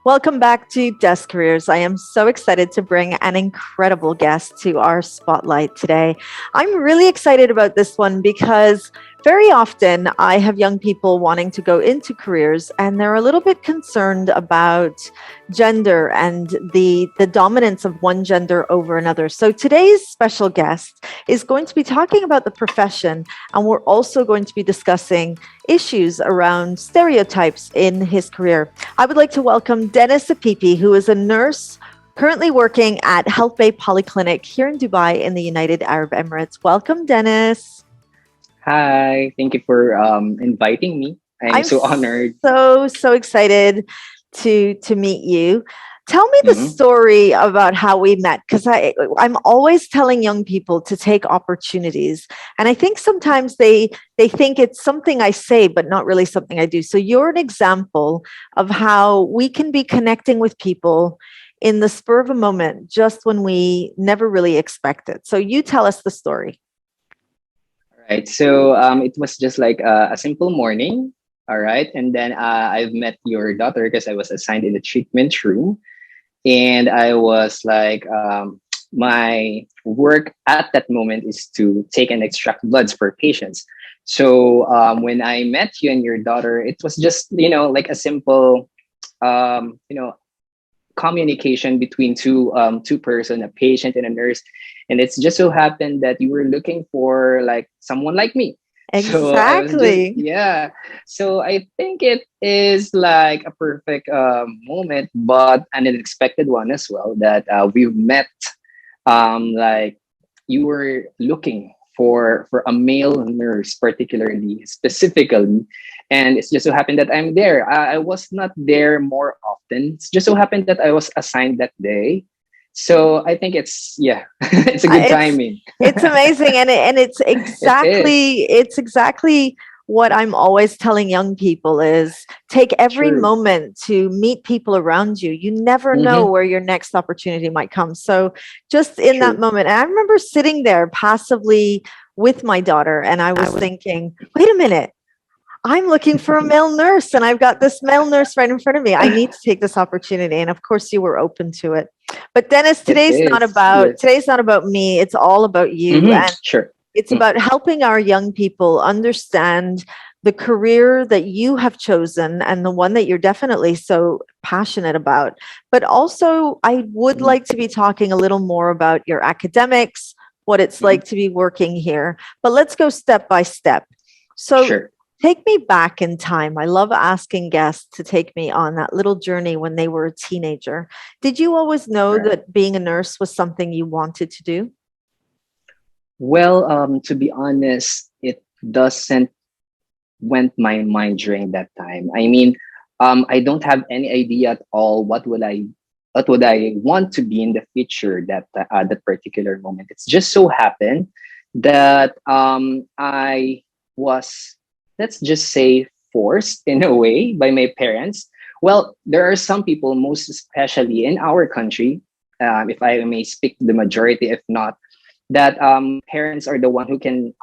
Welcome back to Desk Careers. I am so excited to bring an incredible guest to our spotlight today. I'm really excited about this one because very often I have young people wanting to go into careers and they're a little bit concerned about gender and the dominance of one gender over another. So today's special guest is going to be talking about the profession, and we're also going to be discussing issues around stereotypes in his career. I would like to welcome Denis Apipi, who is a nurse currently working at Health Bay Polyclinic here in Dubai in the United Arab Emirates. Welcome, Denis. Hi, thank you for inviting me. I'm so honored. So excited to meet you. Tell me the story about how we met, because I'm always telling young people to take opportunities. And I think sometimes they think it's something I say, but not really something I do. So you're an example of how we can be connecting with people in the spur of a moment, just when we never really expect it. So you tell us the story. All right, so it was just like a simple morning. All right, and then I've met your daughter because I was assigned in the treatment room. And I was like, my work at that moment is to take and extract bloods for patients. So when I met you and your daughter, it was just, like a simple, communication between two person, a patient and a nurse. And it's just so happened that you were looking for like someone like me. So I was just, Exactly. yeah. So I think it is like a perfect moment, but an unexpected one as well that we've met. Like you were looking for a male nurse, particularly specifically, and it's just so happened that I'm there. I was not there more often. It's just so happened that I was assigned that day. So I think it's it's a good It's timing. it's amazing, and It is it's exactly what I'm always telling young people is take every true. moment to meet people around you. You never know Mm-hmm. where your next opportunity might come. So just in that True. moment, and I remember sitting there passively with my daughter, and I was thinking, wait a minute. I'm looking for a male nurse and I've got this male nurse right in front of me. I need to take this opportunity. And of course you were open to it. But Denis, It is. Yes. today's not about me. It's all about you. Mm-hmm. And Sure. it's about helping our young people understand the career that you have chosen and the one that you're definitely so passionate about. But also I would Mm-hmm. like to be talking a little more about your academics, what it's Mm-hmm. like to be working here. But let's go step by step. So Sure. take me back in time. I love asking guests to take me on that little journey when they were a teenager. Did you always know Right. that being a nurse was something you wanted to do? Well, to be honest, it doesn't went my mind during that time. I mean, I don't have any idea at all what would I want to be in the future that particular moment. It's just so happened that I was, let's just say, forced in a way by my parents. Well, there are some people, most especially in our country, if I may speak to the majority, if not, that parents are the one who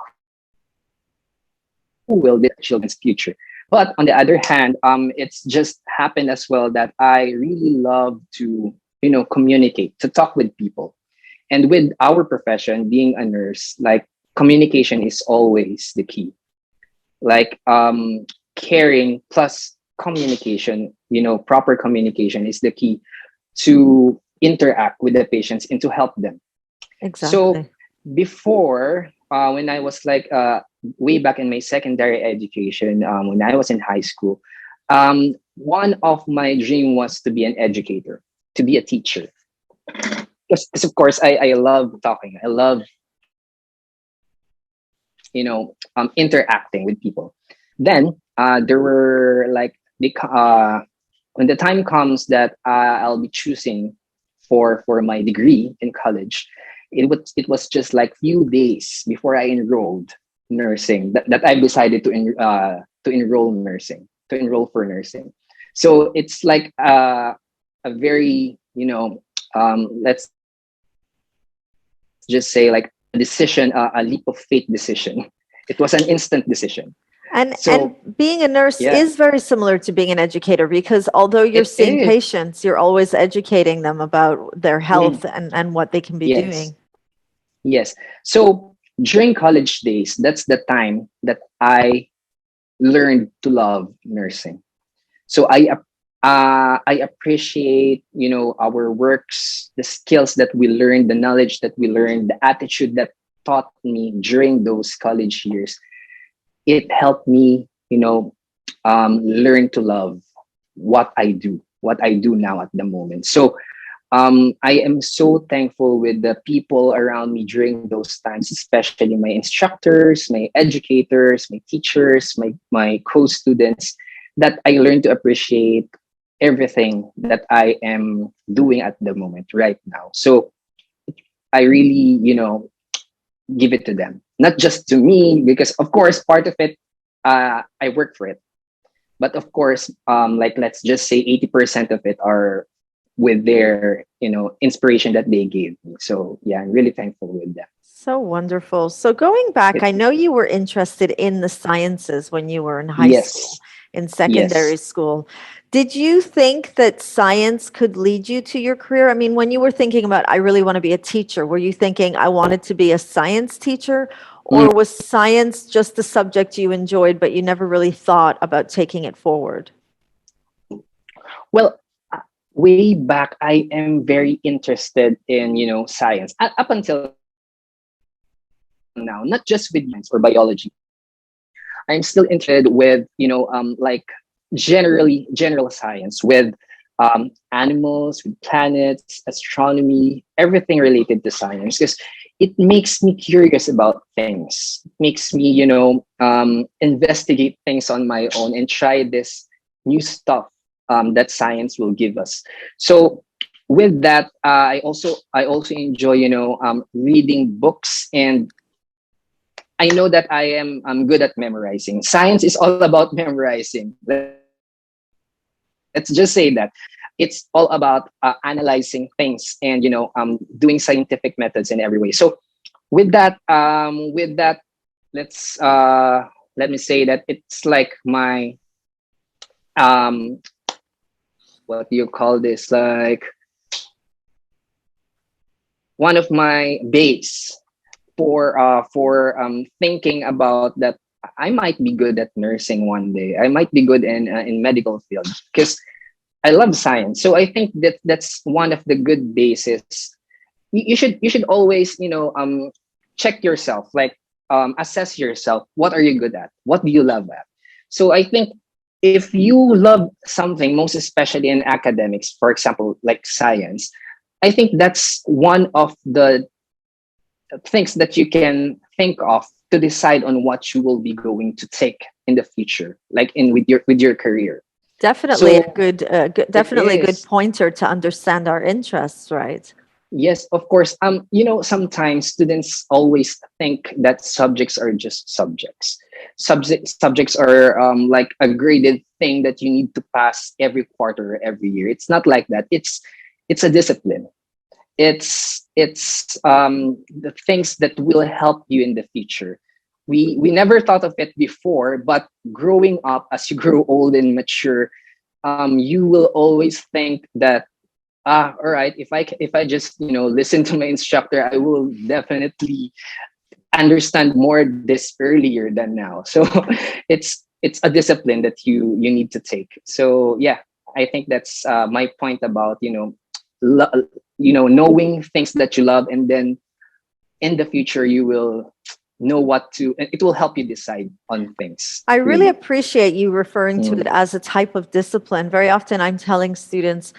will the children's future. But on the other hand, it's just happened as well that I really love to, communicate, to talk with people. And with our profession, being a nurse, like communication is always the key. Like caring plus communication, proper communication is the key to interact with the patients and to help them. So Exactly. before, when I was like way back in my secondary education, when I was in high school, one of my dream was to be an educator, to be a teacher. Because of course I love talking. I love interacting with people. Then there were like when the time comes that I'll be choosing for my degree in college, it was just like few days before I enrolled nursing that I decided to enroll nursing to enroll for nursing. So it's like a very let's just say like a decision, a leap of faith decision. It was an instant decision. And So being a nurse yeah, is very similar to being an educator because although you're it seeing is. patients, you're always educating them about their Mm, health and what they can be yes, doing. yes. So during college days, that's the time that I learned to love nursing. So I appreciate, our works, the skills that we learned, the knowledge that we learned, the attitude that taught me during those college years. It helped me, learn to love what I do now at the moment. So I am so thankful with the people around me during those times, especially my instructors, my educators, my teachers, my co-students, that I learned to appreciate everything that I am doing at the moment right now. So I really, give it to them, not just to me, because of course part of it, I work for it, but of course, like let's just say 80% of it are with their, inspiration that they gave me. So yeah, I'm really thankful with them. So wonderful. So going back, It, I know you were interested in the sciences when you were in high school, yes, in yes. secondary school. Did you think that science could lead you to your career? I mean, when you were thinking about, I really want to be a teacher, were you thinking, I wanted to be a science teacher? Mm, Or was science just the subject you enjoyed, but you never really thought about taking it forward? well, way back, I am very interested in, science. Up until now, not just with math or biology. I'm still interested with, like general science, with animals, with planets, astronomy, everything related to science, because it makes me curious about things. It makes me, investigate things on my own and try this new stuff that science will give us. So with that, I also enjoy, reading books, and I know that I'm good at memorizing. Science is all about memorizing. Let's just say that it's all about analyzing things and, doing scientific methods in every way. So with that, let me say that it's like my, um what do you call this, like one of my base for thinking about that I might be good at nursing one day. I might be good in medical field because I love science. So I think that that's one of the good bases. You should always, check yourself, like, assess yourself. What are you good at? What do you love at? So I think if you love something, most especially in academics, for example, like science, I think that's one of the things that you can think of to decide on what you will be going to take in the future, like in with your career. Definitely a So good, it definitely a good is. pointer to understand our interests, right? Yes, of course. Sometimes students always think that subjects are just subjects. Subjects are, like a graded thing that you need to pass every quarter or every year. It's not like that. It's a discipline. It's the things that will help you in the future. We never thought of it before, but growing up, as you grow old and mature, you will always think that, all right, if I just, listen to my instructor, I will definitely understand more this earlier than now. So it's a discipline that you need to take. So yeah, I think that's, my point about, lo- knowing things that you love, and then in the future you will know what to, and it will help you decide on things, I really really. appreciate you referring to it Mm. as a type of discipline. Very often I'm telling students,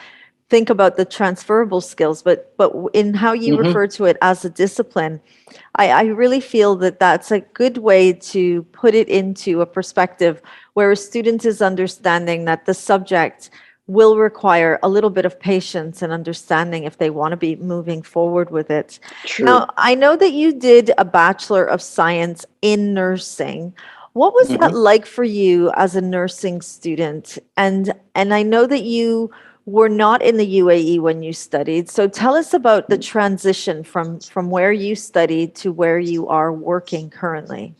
think about the transferable skills, but in how you Mm-hmm. refer to it as a discipline, I really feel that that's a good way to put it into a perspective where a student is understanding that the subject will require a little bit of patience and understanding if they want to be moving forward with it. Now, True. I know that you did a Bachelor of Science in nursing. What was that Mm-hmm. like for you as a nursing student? And I know that you were not in the UAE when you studied. So tell us about the transition from where you studied to where you are working currently.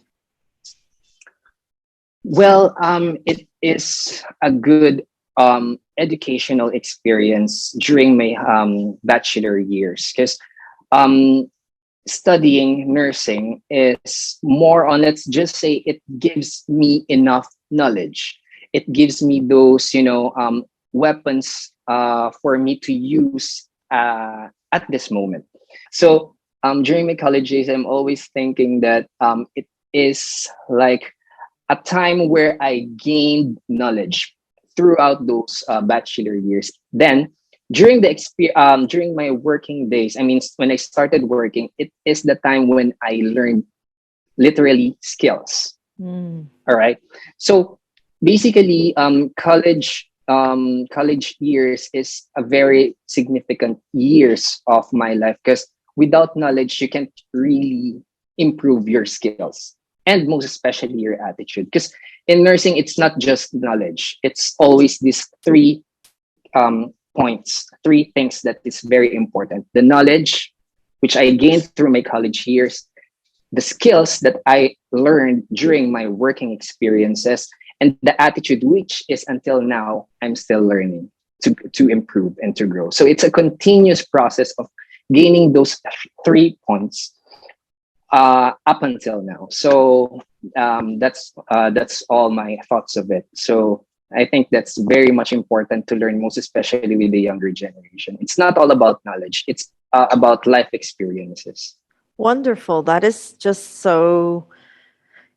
Well, it is a good educational experience during my bachelor years because um, studying nursing is more on, let's just say, it gives me enough knowledge. It gives me those, weapons for me to use at this moment. So during my college days, I'm always thinking that it is like a time where I gained knowledge throughout those bachelor years. Then during my working days, I mean, when I started working, it is the time when I learned literally skills. Mm. All right. So basically, college years is a very significant years of my life because without knowledge, you can't really improve your skills and most especially your attitude. Because in nursing, it's not just knowledge; it's always these points, three things that is very important: the knowledge, which I gained through my college years, the skills that I learned during my working experiences, and the attitude, which is until now I'm still learning to improve and to grow. So it's a continuous process of gaining those 3 points up until now. So that's all my thoughts of it. So I think that's very much important to learn, most especially with the younger generation. It's not all about knowledge; it's about life experiences. Wonderful. That is just so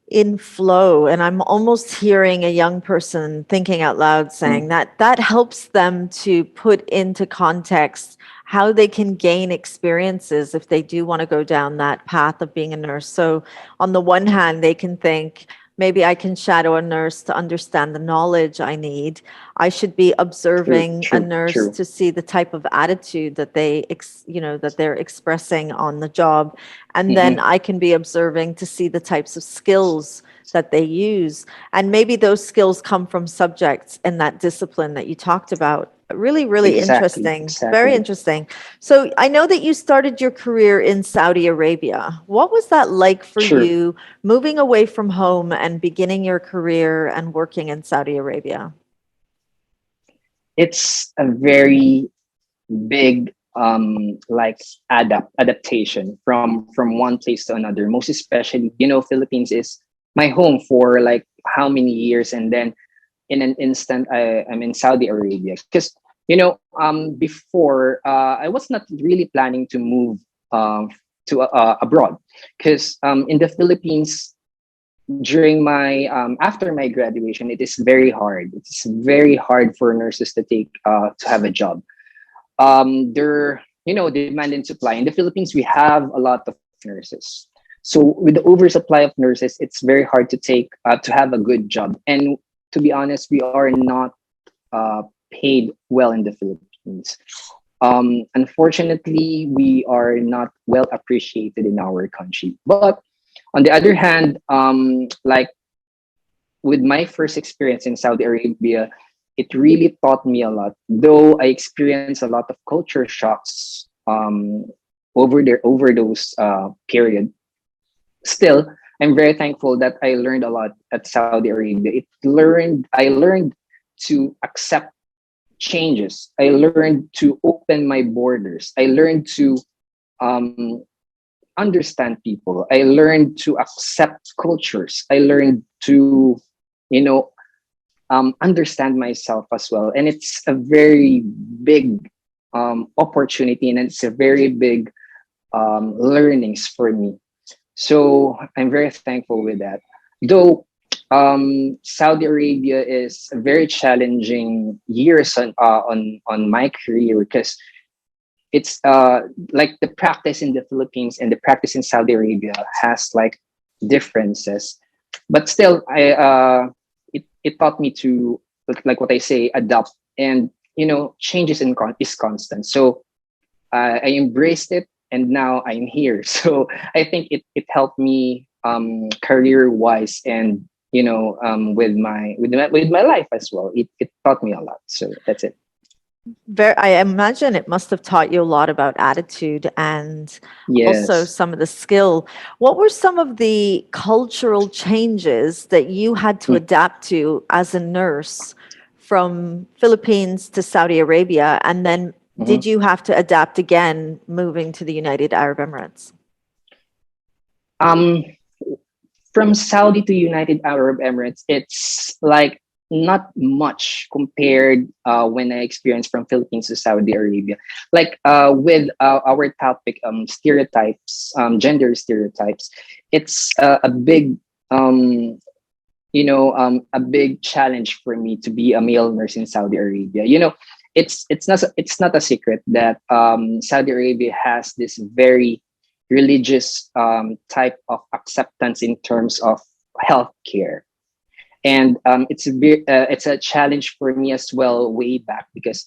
in flow. And I'm almost hearing a young person thinking out loud saying Mm. that that helps them to put into context how they can gain experiences if they do want to go down that path of being a nurse. So, on the one hand, they can think, maybe I can shadow a nurse to understand the knowledge I need. I should be True, observing a true, nurse true. to see the type of attitude that that they're expressing on the job, and then Hmm. I can be observing to see the types of skills that they use. And maybe those skills come from subjects in that discipline that you talked about. Really, really Exactly, interesting. Very exactly. interesting. So I know that you started your career in Saudi Arabia. What was that like for True. you, moving away from home and beginning your career and working in Saudi Arabia? It's a very big like adaptation from one place to another. Most especially, Philippines is my home for like how many years, and then in an instant I'm in Saudi Arabia because before I was not really planning to move um to abroad because in the Philippines during my after my graduation, it is very hard. It's very hard for nurses to have a job. There, demand and supply in the Philippines. We have a lot of nurses, so with the oversupply of nurses, it's very hard to have a good job. And to be honest, we are not paid well in the Philippines. Unfortunately, we are not well appreciated in our country. But on the other hand, like with my first experience in Saudi Arabia, it really taught me a lot. Though I experienced a lot of culture shocks over those period, still I'm very thankful that I learned a lot at Saudi Arabia. I learned to accept changes. I learned to open my borders. I learned to um, understand people. I learned to accept cultures. I learned to, you know, understand myself as well. And it's a very big opportunity, and it's a very big learnings for me. So I'm very thankful with that. Though Saudi Arabia is a very challenging years on my career because it's like the practice in the Philippines and the practice in Saudi Arabia has like differences, but still it taught me to, like what I say, adapt. And changes is constant. So I embraced it, and now I'm here. So I think it helped me career wise, and with my life as well. It taught me a lot. So that's it. I imagine it must have taught you a lot about attitude and also Yes. some of the skill. What were some of the cultural changes that you had to adapt to as a nurse from Philippines to Saudi Arabia? And then Mm-hmm. did you have to adapt again moving to the United Arab Emirates? Um, from Saudi to United Arab Emirates, it's like not much compared when I experienced from Philippines to Saudi Arabia. Like with our topic, stereotypes, gender stereotypes, it's a big, um, a big challenge for me to be a male nurse in Saudi Arabia. It's not a secret that Saudi Arabia has this very religious type of acceptance in terms of healthcare, and it's a challenge for me as well way back because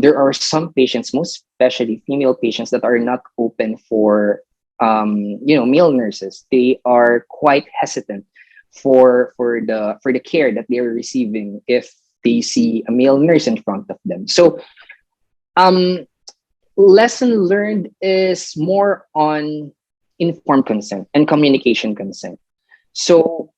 there are some patients, most especially female patients, that are not open for male nurses. They are quite hesitant for the care that they are receiving if they see a male nurse in front of them. So um, lesson learned is more on informed consent and communication consent. So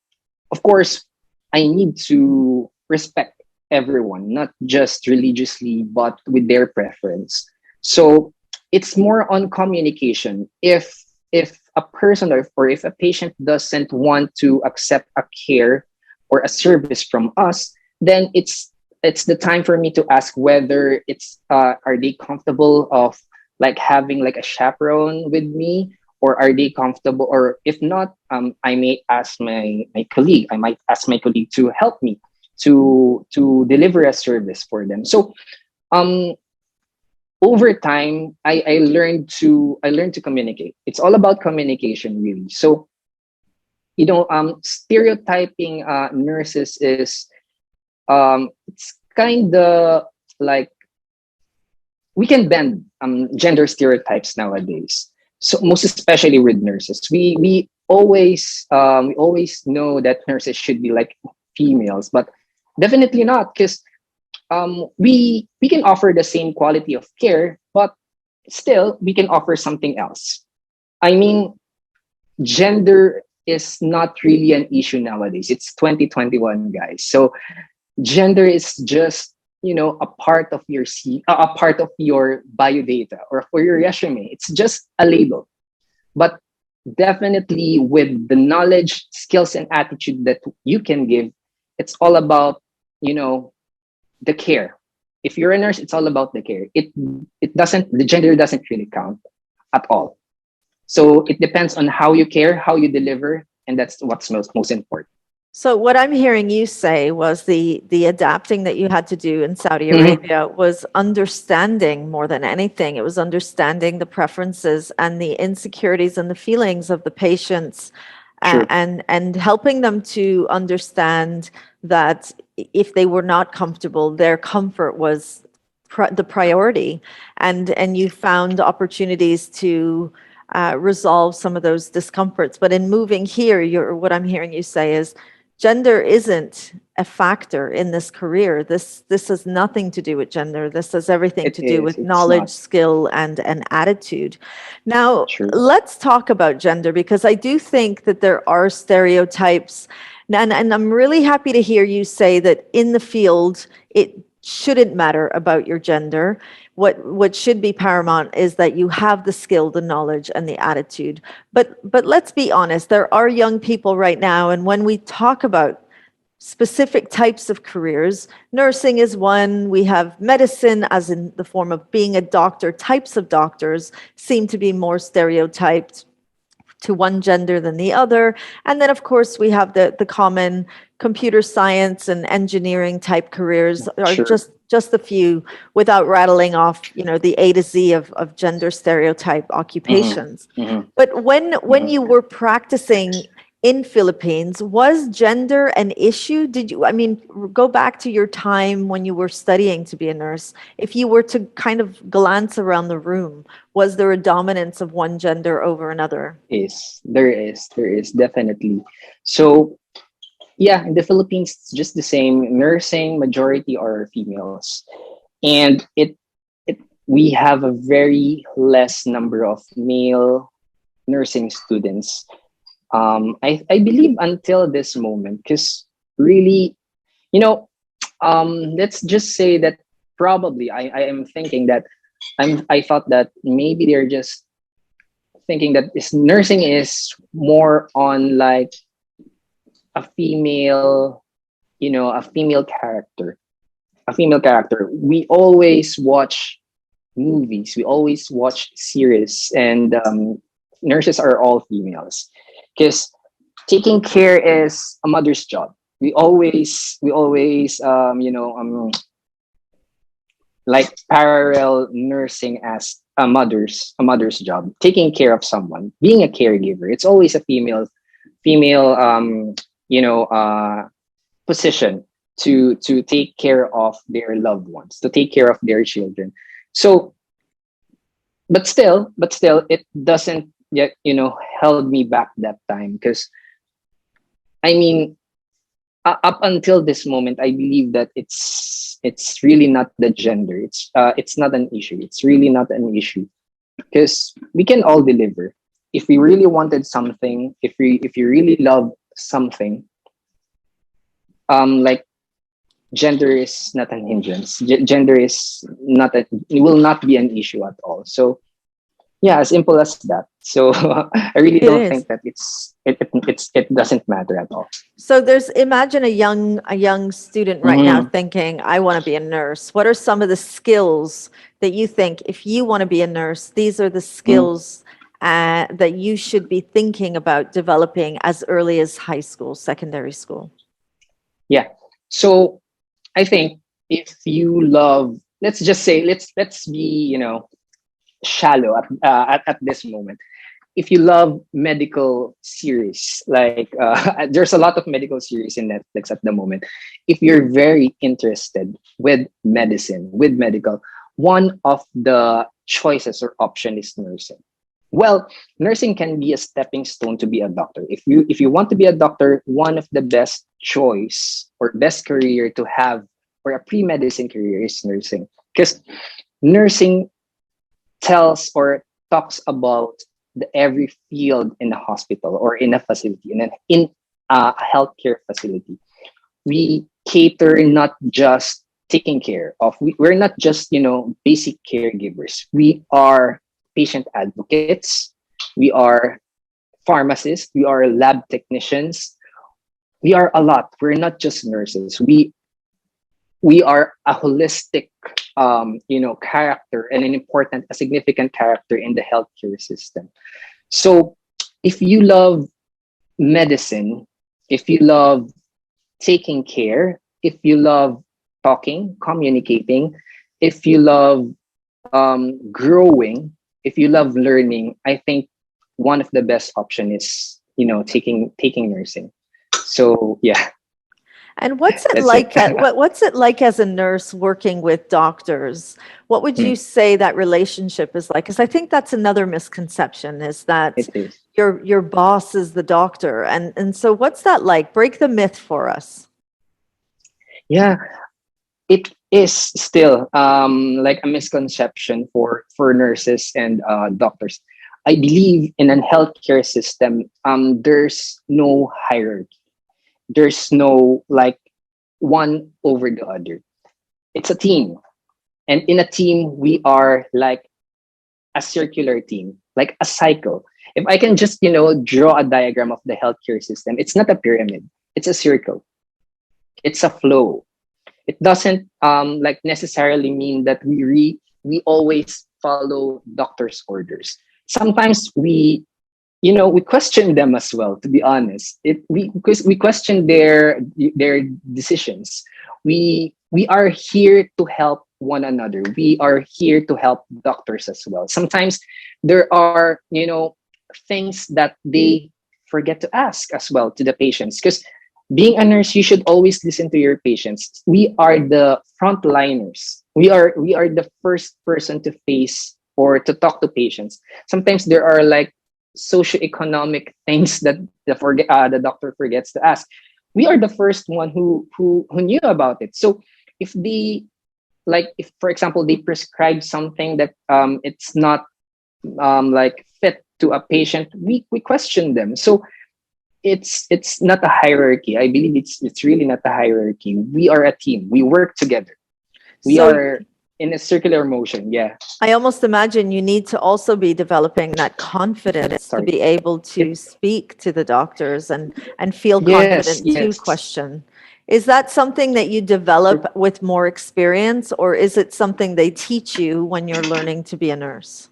of course, I need to respect everyone, not just religiously, but with their preference. So it's more on communication. If a person or if a patient doesn't want to accept a care or a service from us, then it's the time for me to ask whether it's are they comfortable of like having like a chaperone with me, or are they comfortable, or if not, I may ask my colleague, I might ask my colleague to help me to deliver a service for them. So um over time, I learned to communicate. It's all about communication, really. So stereotyping nurses is it's kind of like we can bend gender stereotypes nowadays. So most especially with nurses, we always know that nurses should be like females, but definitely not, because we can offer the same quality of care, but still we can offer something else. I mean, gender is not really an issue nowadays. It's 2021, guys. So gender is just a part of your a part of your biodata or for your resume. It's just a label, but definitely with the knowledge, skills, and attitude that you can give, it's all about you know the care. If you're a nurse, it's all about the care. The gender doesn't really count at all. So it depends on how you care, how you deliver, and that's what's most important. So what I'm hearing you say was the adapting that you had to do in Saudi Mhm. Arabia was understanding more than anything. It was understanding the preferences and the insecurities and the feelings of the patients, True. and helping them to understand that if they were not comfortable, their comfort was the priority, and you found opportunities to resolve some of those discomforts. But in moving here, what I'm hearing you say is gender isn't a factor in this career. This has nothing to do with gender. This has everything It to do is. with It's knowledge, not. skill, and an attitude. Now, True. let's talk about gender, because I do think that there are stereotypes. And I'm really happy to hear you say that in the field, it shouldn't matter about your gender. What should be paramount is that you have the skill, the knowledge, and the attitude. But let's be honest, there are young people right now, and when we talk about specific types of careers, nursing is one. We have medicine, as in the form of being a doctor. Types of doctors seem to be more stereotyped to one gender than the other. And then, of course, we have the common computer science and engineering type careers, are Sure. just a few, without rattling off, the A to Z of gender stereotype Mm-hmm. occupations. Mm-hmm. But when Mm-hmm. you were practicing in Philippines, was gender an issue? I mean, go back to your time when you were studying to be a nurse. If you were to kind of glance around the room, was there a dominance of one gender over another? There is definitely. So yeah, in the Philippines, it's just the same. Nursing majority are females. and it we have a very less number of male nursing students. I believe until this moment, because really, you know, let's just say that probably I am thinking that I thought that maybe they're just thinking that this nursing is more on like a female, a female character, we always watch movies, we always watch series, and nurses are all females because taking care is a mother's job. We always like parallel nursing as a mother's job, taking care of someone, being a caregiver. It's always a female you know position to take care of their loved ones, to take care of their children. So, but still, it doesn't yet held me back that time, because I mean, up until this moment, I believe that it's really not the gender. It's not an issue. It's really not an issue, because we can all deliver. If we really wanted something, if you really love something, like, gender is not an hindrance. Gender is not a, it will not be an issue at all. So yeah, as simple as that. So I really It don't is. think that it doesn't matter at all. So there's imagine a young student right now Mhm. thinking, I want to be a nurse. What are some of the skills that you think if you want to be a nurse, these are the Mhm. skills that you should be thinking about developing as early as high school, secondary school? Yeah. So I think if you love, let's just say, let's be shallow at this moment. If you love medical series, like there's a lot of medical series in Netflix at the moment. If you're very interested with medicine, with medical, one of the choices or option is nursing. Well, nursing can be a stepping stone to be a doctor. If you want to be a doctor, one of the best choice or best career to have, or a pre-medicine career, is nursing, because nursing tells or talks about the every field in a hospital or in a facility, in a healthcare facility. We cater not just taking care of, we're not just basic caregivers. We are patient advocates, we are pharmacists, we are lab technicians, we are a lot. We're not just nurses. We are a holistic character, and an important, a significant character in the healthcare system. So if you love medicine, if you love taking care, if you love talking, communicating, if you love growing, if you love learning, I think one of the best option is taking nursing. So yeah, And what's it that's it. like? What's it like as a nurse working with doctors? What would you Mm, say that relationship is like? Because I think that's another misconception is that it is. your boss is the doctor, and so what's that like? Break the myth for us. Yeah, it is still like a misconception for nurses and doctors. I believe in a healthcare system, there's no hierarchy. There's no like one over the other. It's a team, and in a team, we are like a circular team, like a cycle. If I can just draw a diagram of the healthcare system, it's not a pyramid. It's a circle. It's a flow. It doesn't like necessarily mean that we always follow doctor's orders. Sometimes we question them as well, to be honest. Because we question their decisions. We are here to help one another. We are here to help doctors as well. Sometimes there are things that they forget to ask as well to the patients, because being a nurse, you should always listen to your patients. We are the frontliners. We are the first person to face or to talk to patients. Sometimes there are like socioeconomic things that the doctor forgets to ask. We are the first one who knew about it. So if the like if for example they prescribe something that it's not like fit to a patient, we question them. So it's not a hierarchy. I believe it's really not a hierarchy. We are a team. We work together. We So are in a circular motion. Yeah. I almost imagine you need to also be developing that confidence to Sorry. be able It, to speak to the doctors and feel yes, confident to yes. question. Is that something that you develop with more experience, or is it something they teach you when you're learning to be a nurse?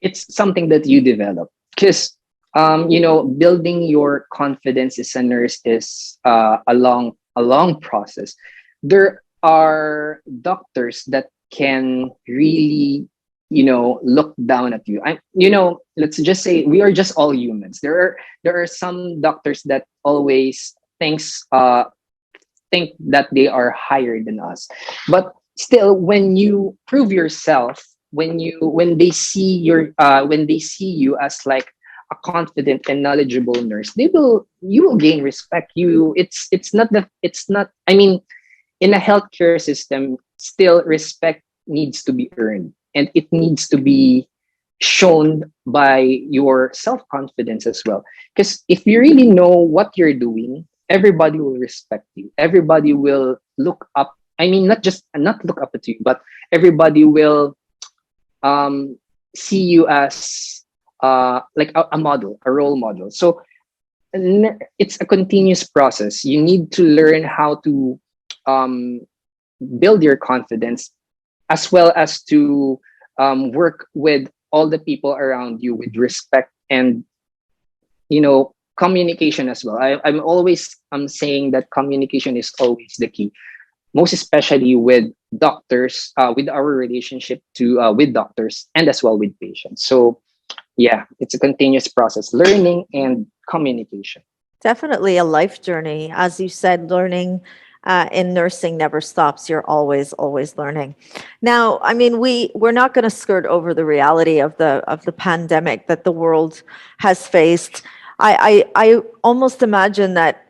It's something that you develop because building your confidence as a nurse is a long process. There are doctors that can really look down at you. Let's just say we are just all humans. There are some doctors that always think that they are higher than us, but still when you prove yourself, when they see you as like a confident and knowledgeable nurse, you will gain respect. It's not in a healthcare system, still respect needs to be earned, and it needs to be shown by your self-confidence as well. Because if you really know what you're doing, everybody will respect you. Everybody will look up. Not look up to you, but everybody will um, see you as like a model, a role model. So it's a continuous process. You need to learn how to um, build your confidence, as well as to work with all the people around you with respect and communication as well. I'm saying that communication is always the key, most especially with doctors, with our relationship to with doctors and as well with patients. So yeah, it's a continuous process, learning and communication. Definitely a life journey. As you said, learning in nursing never stops. You're always learning. Now, I mean, we're not going to skirt over the reality of the pandemic that the world has faced. I almost imagine that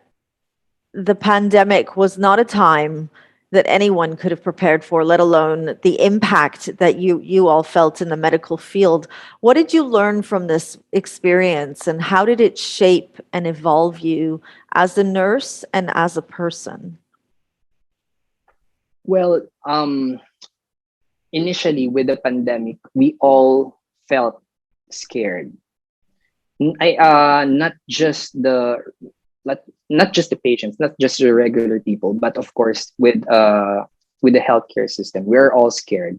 the pandemic was not a time that anyone could have prepared for, let alone the impact that you all felt in the medical field. What did you learn from this experience, and how did it shape and evolve you as a nurse and as a person? Well, initially with the pandemic, we all felt scared. Not just not just the patients, not just the regular people, but of course with the healthcare system, we're all scared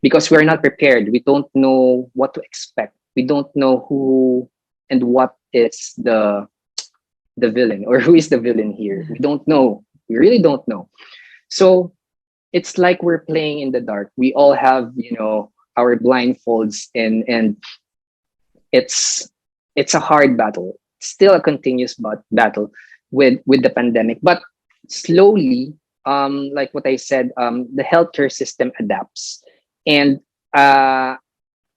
because we're not prepared. We don't know what to expect. We don't know who and what is the villain, or who is the villain here. We don't know. We really don't know. So it's like we're playing in the dark. We all have our blindfolds, and it's it's a hard battle, still a continuous battle with the pandemic. But slowly, like what I said, the healthcare system adapts, and uh,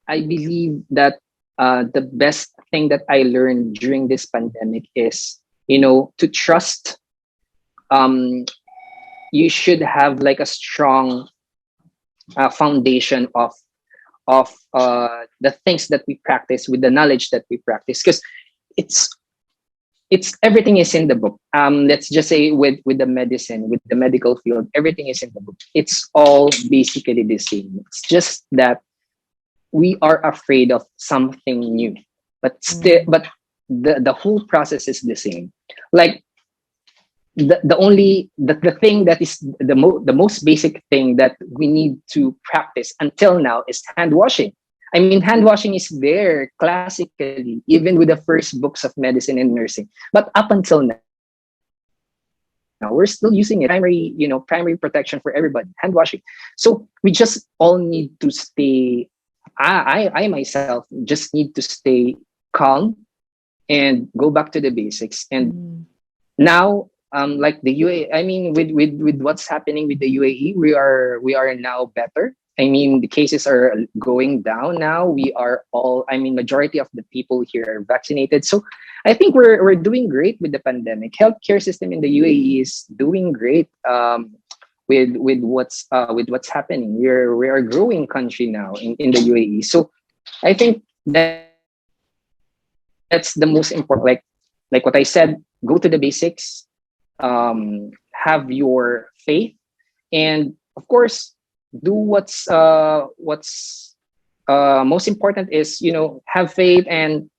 I believe that the best thing that I learned during this pandemic is to trust. um, you should have like a strong foundation of the things that we practice, with the knowledge that we practice, because it's it's everything is in the book. Let's just say with the medicine, with the medical field, everything is in the book. It's all basically the same. It's just that we are afraid of something new, but still, Mm. but the whole process is the same. Like the thing that is the most basic thing that we need to practice until now is hand washing. I mean, hand washing is there classically, even with the first books of medicine and nursing. But up until now, we're still using it. It's primary protection for everybody. Hand washing. So we just all need to stay. I myself just need to stay calm and go back to the basics. And Mm. now, like the UA, I mean, with what's happening with the UAE, we are now better. I mean, the cases are going down now. We are all, I mean, majority of the people here are vaccinated. So I think we're doing great with the pandemic. Healthcare system in the UAE is doing great. with what's happening. We're a growing country now in the UAE. So I think that's the most important. Like what I said, go to the basics, have your faith, and of course, do what's most important is, have faith and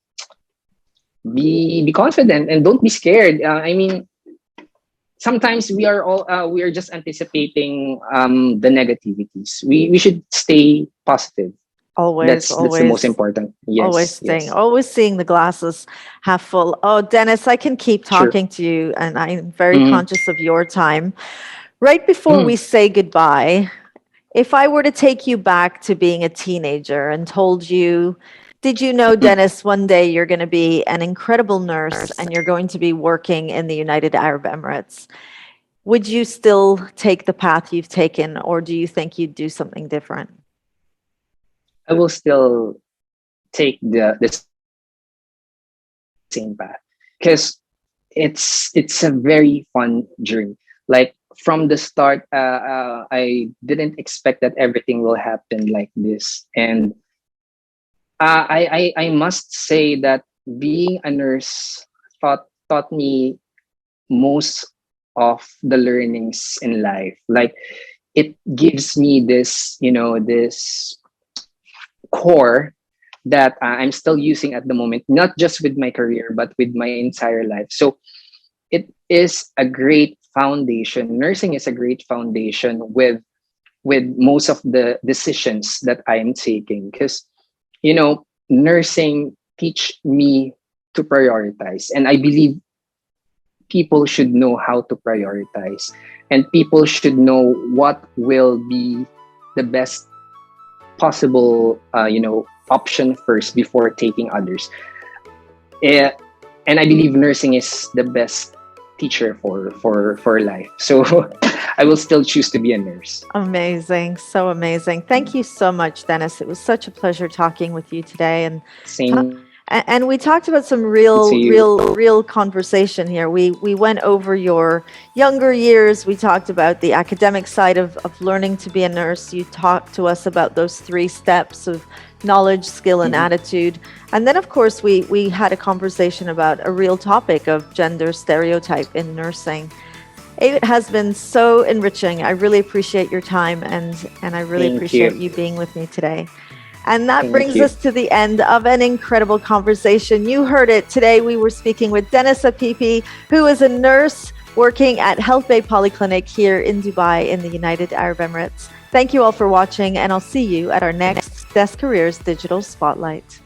be confident and don't be scared. I mean, sometimes we are just anticipating the negativities. We should stay positive. Always, That's the most always. important. Always Yes, saying, yes. always seeing the glasses half full. Oh, Dennis, I can keep Sure. talking to you, and I'm very Mm-hmm. conscious of your time. Right before we Mm-hmm. say goodbye, if I were to take you back to being a teenager and told you, did you know, Dennis, one day you're going to be an incredible nurse and you're going to be working in the United Arab Emirates? Would you still take the path you've taken, or do you think you'd do something different? I will still take the same path because it's a very fun journey. Like from the start, I didn't expect that everything will happen like this, and I must say that being a nurse taught me most of the learnings in life. Like it gives me this, this core that I'm still using at the moment, not just with my career, but with my entire life. So it is a great foundation. Nursing is a great foundation with most of the decisions that I am taking, because nursing teach me to prioritize, and I believe people should know how to prioritize, and people should know what will be the best possible option first before taking others. Eh, and I believe nursing is the best teacher for life. So I will still choose to be a nurse. Amazing. So amazing. Thank you so much, Dennis. It was such a pleasure talking with you today. Same to you. And we talked about some real conversation here. We went over your younger years. We talked about the academic side of learning to be a nurse. You talked to us about those 3 steps of knowledge, skill, and Mhm. attitude. And then, of course, we had a conversation about a real topic of gender stereotype in nursing. It has been so enriching. I really appreciate your time, and I really Thank appreciate you. you being with me today. And that Thank brings you. us to the end of an incredible conversation. You heard it. Today we were speaking with Denis Apipi, who is a nurse working at Health Bay Polyclinic here in Dubai in the United Arab Emirates. Thank you all for watching, and I'll see you at our next Desk Careers Digital Spotlight.